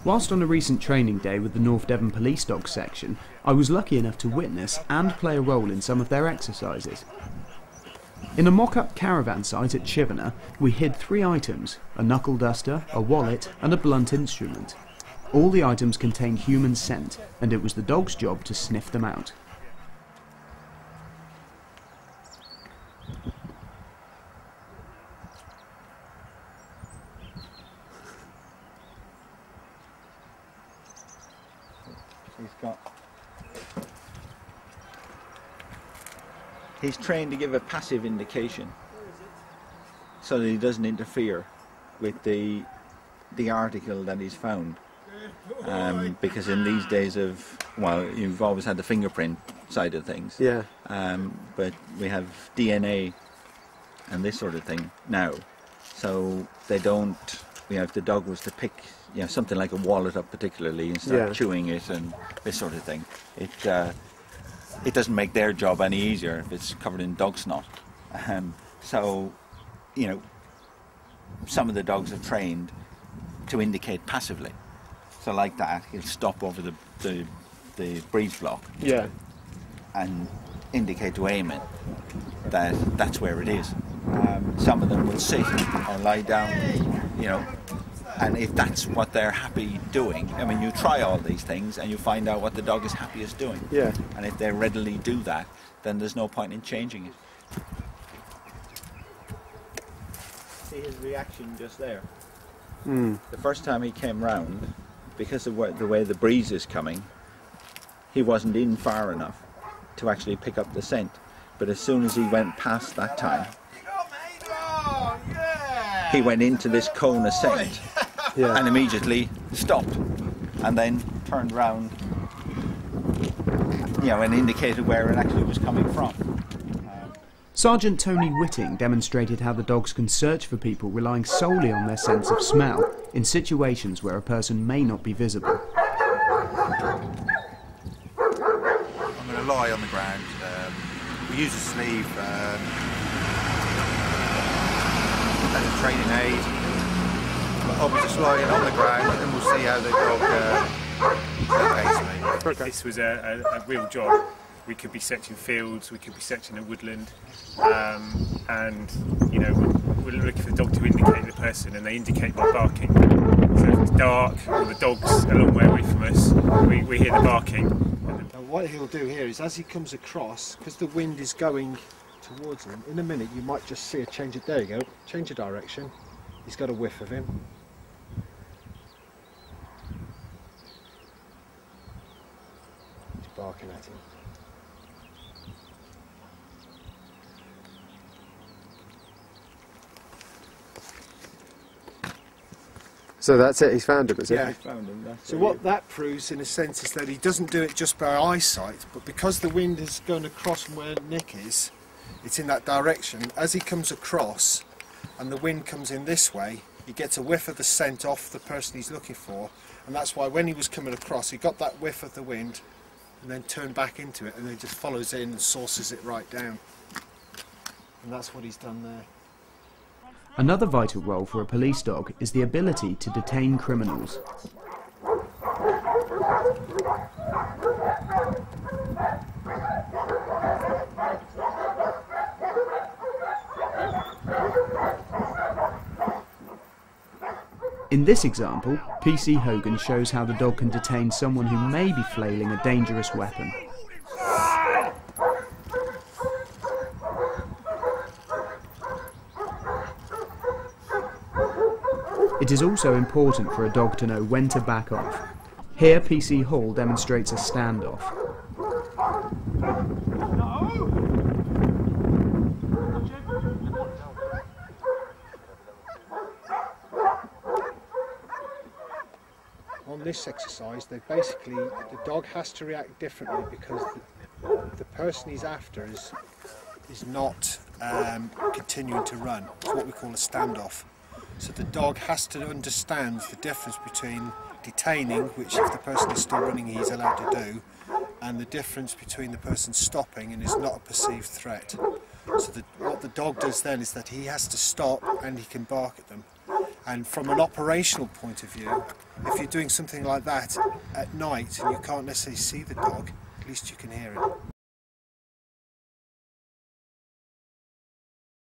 Whilst on a recent training day with the North Devon Police Dog section, I was lucky enough to witness and play a role in some of their exercises. In a mock-up caravan site at Chivenor, we hid 3 items: a knuckle duster, a wallet and a blunt instrument. All the items contained human scent, and it was the dog's job to sniff them out. He's trained to give a passive indication so that he doesn't interfere with the article that he's found. Because in these days of, well, you've always had the fingerprint side of things, yeah. But we have DNA and this sort of thing now, so they don't, if the dog was to pick something like a wallet up particularly and start chewing it and this sort of thing, it doesn't make their job any easier if it's covered in dog snot. So, some of the dogs are trained to indicate passively. So like that, he'll stop over the breeze block and indicate to Eamon that that's where it is. Some of them will sit or lie down, and if that's what they're happy doing, you try all these things and you find out what the dog is happiest doing. Yeah. And if they readily do that, then there's no point in changing it. See his reaction just there. The first time he came round, because of the way the breeze is coming, he wasn't in far enough to actually pick up the scent. But as soon as he went past that time, he went into this cone of scent and immediately stopped and then turned round, and indicated where it actually was coming from. Sergeant Tony Whitting demonstrated how the dogs can search for people relying solely on their sense of smell in situations where a person may not be visible. I'm going to lie on the ground. We use a sleeve as a training aid. I'll be just lying on the ground and we'll see how the dog locates me. If this was a real job, we could be searching fields, we could be searching a woodland, and we're looking for the dog to indicate the person, and they indicate by barking. So if it's dark or the dog's a long way away from us, we hear the barking. Now what he'll do here is, as he comes across, because the wind is going towards him, in a minute you might just see a change of, there you go, change of direction. He's got a whiff of him. He's barking at him. So that's it, he's found him, is it? Yeah, he's found him. So what that proves, in a sense, is that he doesn't do it just by eyesight, but because the wind is going across from where Nick is, it's in that direction. As he comes across, and the wind comes in this way, he gets a whiff of the scent off the person he's looking for, and that's why when he was coming across, he got that whiff of the wind, and then turned back into it, and then just follows in and sources it right down. And that's what he's done there. Another vital role for a police dog is the ability to detain criminals. In this example, PC Hogan shows how the dog can detain someone who may be flailing a dangerous weapon. It is also important for a dog to know when to back off. Here, PC Hall demonstrates a standoff. On this exercise, the dog has to react differently because the person he's after is not continuing to run. It's what we call a standoff. So the dog has to understand the difference between detaining, which if the person is still running he's allowed to do, and the difference between the person stopping and is not a perceived threat. So what the dog does then is that he has to stop and he can bark at them. And from an operational point of view, if you're doing something like that at night and you can't necessarily see the dog, at least you can hear it.